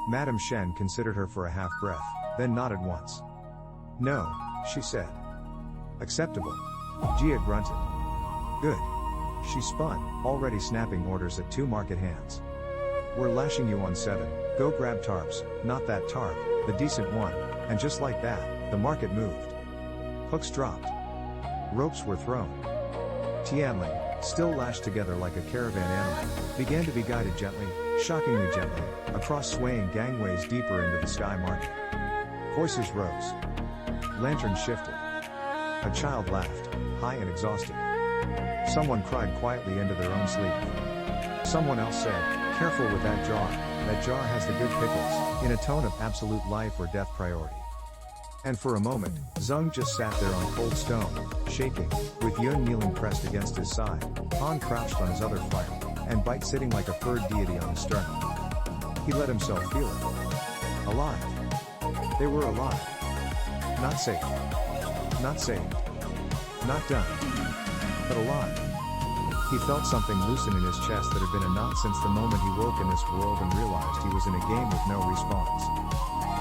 Madame Shen considered her for a half breath, then nodded once. No, she said. Acceptable. Jia grunted. Good. She spun, already snapping orders at 2 market hands. We're lashing you on 7, go grab tarps, not that tarp, the decent one, and just like that, the market moved. Hooks dropped. Ropes were thrown. Tianling, still lashed together like a caravan animal, began to be guided gently, shockingly gently, across swaying gangways deeper into the sky market. Voices rose. Lanterns shifted. A child laughed, high and exhausted. Someone cried quietly into their own sleep. Someone else said, careful with that jar has the good pickles, in a tone of absolute life or death priority. And for a moment, Zeng just sat there on cold stone, shaking, with Yun kneeling pressed against his side, Han crouched on his other flank, and Bite sitting like a furred deity on his sternum. He let himself feel it. Alive. They were alive. Not safe. Not saved. Not done. But alive. He felt something loosen in his chest that had been a knot since the moment he woke in this world and realized he was in a game with no respawns.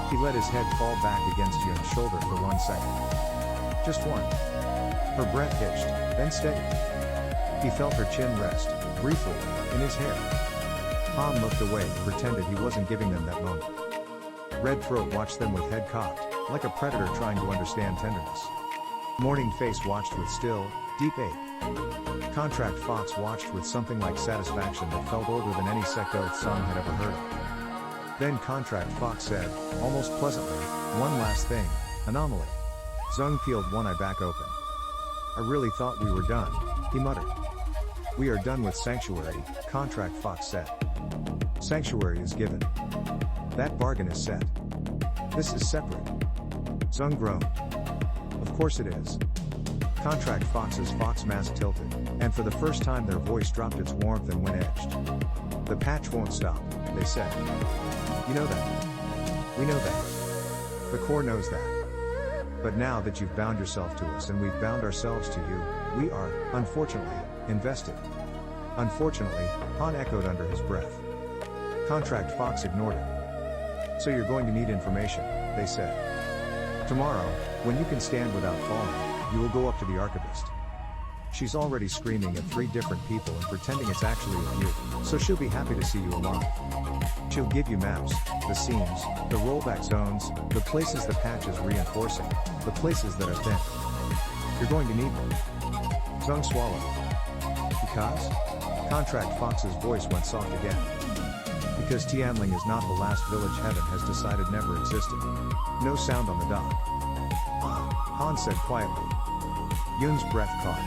He let his head fall back against Yun's shoulder for 1 second. Just one. Her breath hitched, then steadied. He felt her chin rest, briefly, in his hair. Han looked away and pretended he wasn't giving them that moment. Red Throat watched them with head cocked, like a predator trying to understand tenderness. Morning Face watched with still, deep ache. Contract Fox watched with something like satisfaction that felt older than any sect oath Zeng had ever heard of. Then Contract Fox said, almost pleasantly, one last thing, anomaly. Zeng peeled one eye back open. I really thought we were done, he muttered. We are done with Sanctuary, Contract Fox said. Sanctuary is given. That bargain is set. This is separate. Zeng groaned. Of course it is. Contract Fox's fox mask tilted, and for the first time their voice dropped its warmth and went edged. The patch won't stop, they said. You know that. We know that. The core knows that. But now that you've bound yourself to us and we've bound ourselves to you, we are, unfortunately, invested. Unfortunately, Han echoed under his breath. Contract Fox ignored it. So you're going to need information, they said. Tomorrow, when you can stand without falling, you will go up to the archivist. She's already screaming at 3 different people and pretending it's actually of you, so she'll be happy to see you alive. She'll give you maps, the seams, the rollback zones, the places the patch is reinforcing, the places that are thin. You're going to need them. Zeng swallowed. Because? Contract Fox's voice went soft again. Because Tianling is not the last village Heaven has decided never existed. No sound on the dock. Han said quietly. Yun's breath caught.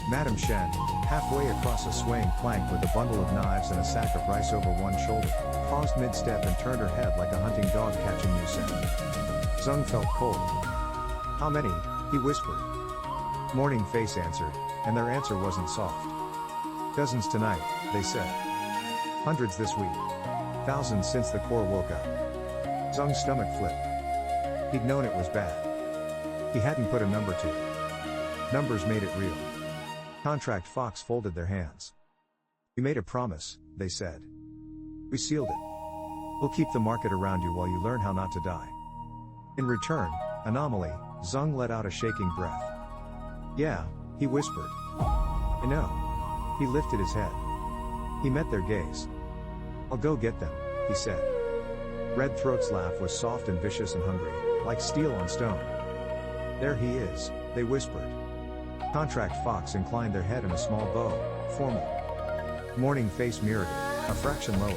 Madame Shen, halfway across a swaying plank with a bundle of knives and a sack of rice over one shoulder, paused mid-step and turned her head like a hunting dog catching new scent. Zeng felt cold. How many? He whispered. Morning Face answered, and their answer wasn't soft. Dozens tonight, they said. Hundreds this week. Thousands since the core woke up. Zeng's stomach flipped. He'd known it was bad. He hadn't put a number to it. Numbers made it real. Contract Fox folded their hands. We made a promise, they said. We sealed it. We'll keep the market around you while you learn how not to die. In return, anomaly, Zeng let out a shaking breath. Yeah, he whispered. I know. He lifted his head. He met their gaze. I'll go get them, he said. Red Throat's laugh was soft and vicious and hungry, like steel on stone. There he is, they whispered. Contract Fox inclined their head in a small bow, formal. Morning Face mirrored it, a fraction lower.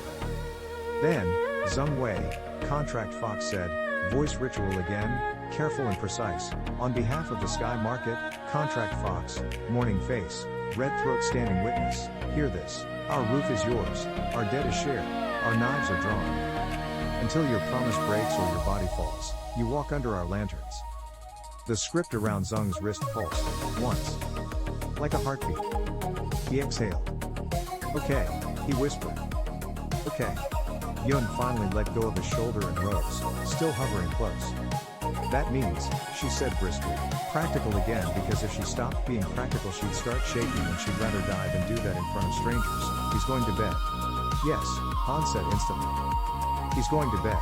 Then, Zeng Wei, Contract Fox said, voice ritual again, careful and precise, on behalf of the Sky Market, Contract Fox, Morning Face, Red Throat standing witness, hear this, our roof is yours, our debt is shared, our knives are drawn. Until your promise breaks or your body falls, you walk under our lanterns. The script around Zeng's wrist pulsed, once. Like a heartbeat. He exhaled. Okay, he whispered. Okay. Yun finally let go of his shoulder and rose, still hovering close. That means, she said briskly, practical again because if she stopped being practical she'd start shaking and she'd rather die than do that in front of strangers. He's going to bed. Yes, Han said instantly. He's going to bed.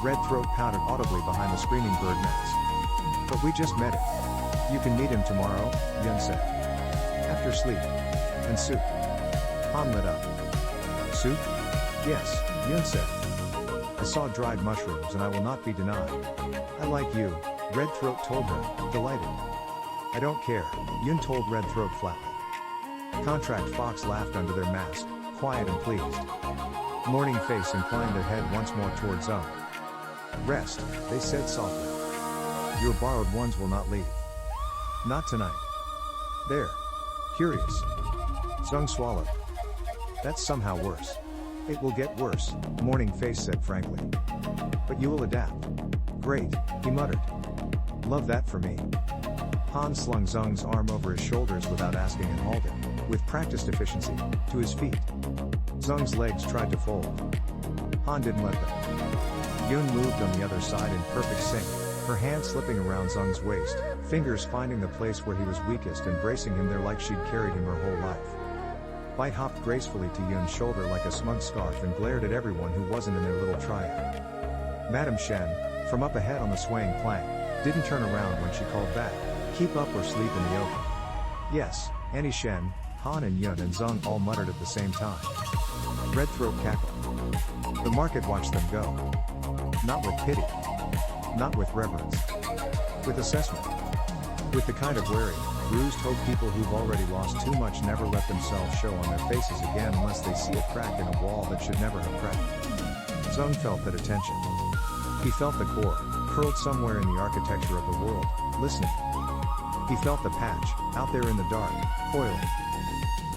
Red Throat pouted audibly behind the screaming bird nest. But we just met him. You can meet him tomorrow, Yun said. After sleep. And soup. Han lit up. Soup? Yes, Yun said. I saw dried mushrooms and I will not be denied. I like you, Red Throat told her, delighted. I don't care, Yun told Red Throat flatly. Contract Fox laughed under their mask, quiet and pleased. Morning Face inclined their head once more towards Zeng. Rest, they said softly. Your borrowed ones will not leave. Not tonight. There. Curious. Zeng swallowed. That's somehow worse. It will get worse, Morning Face said frankly. But you will adapt. Great, he muttered. Love that for me. Han slung Zeng's arm over his shoulders without asking and hauled him, with practiced efficiency, to his feet. Zeng's legs tried to fold. Han didn't let them. Yun moved on the other side in perfect sync, her hand slipping around Zeng's waist, fingers finding the place where he was weakest and bracing him there like she'd carried him her whole life. Bite hopped gracefully to Yun's shoulder like a smug scarf and glared at everyone who wasn't in their little triad. Madame Shen, from up ahead on the swaying plank, didn't turn around when she called back, keep up or sleep in the open. Yes, Annie Shen, Han and Yun and Zeng all muttered at the same time. Red Throat cackled. The market watched them go. Not with pity. Not with reverence. With assessment. With the kind of wary, bruised hope people who've already lost too much never let themselves show on their faces again unless they see a crack in a wall that should never have cracked. Zeng felt that attention. He felt the core, curled somewhere in the architecture of the world, listening. He felt the patch, out there in the dark, coiling.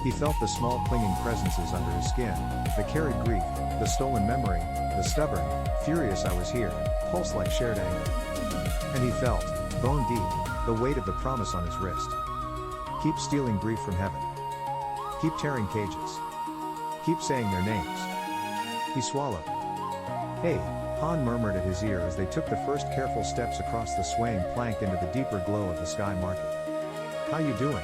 He felt the small clinging presences under his skin, the carried grief, the stolen memory, the stubborn, furious I was here, pulse like shared anger. And he felt, bone deep, the weight of the promise on his wrist. Keep stealing grief from heaven. Keep tearing cages. Keep saying their names. He swallowed. Hey, Han murmured at his ear as they took the first careful steps across the swaying plank into the deeper glow of the sky market. How you doing?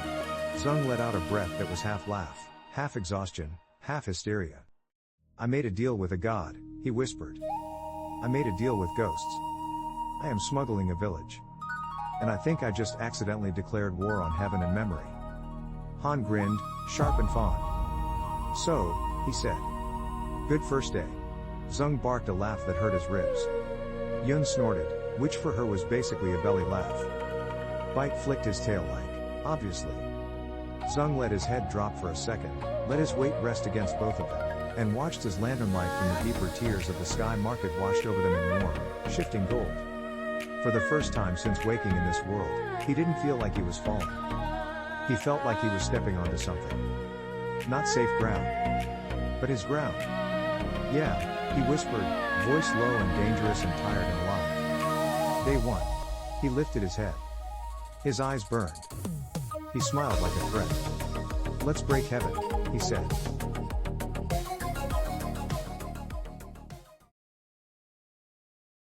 Zeng let out a breath that was half laugh, half exhaustion, half hysteria. I made a deal with a god, he whispered. I made a deal with ghosts. I am smuggling a village. And I think I just accidentally declared war on heaven and memory. Han grinned, sharp and fond. So, he said. Good first day. Zeng barked a laugh that hurt his ribs. Yun snorted, which for her was basically a belly laugh. Bite flicked his tail like, obviously. Zeng let his head drop for a second, let his weight rest against both of them, and watched as lantern light from the deeper tiers of the sky market washed over them in warm, shifting gold. For the first time since waking in this world, he didn't feel like he was falling. He felt like he was stepping onto something. Not safe ground. But his ground. Yeah, he whispered, voice low and dangerous and tired and alive. Day one. He lifted his head. His eyes burned. He smiled like a threat. Let's break heaven, he said.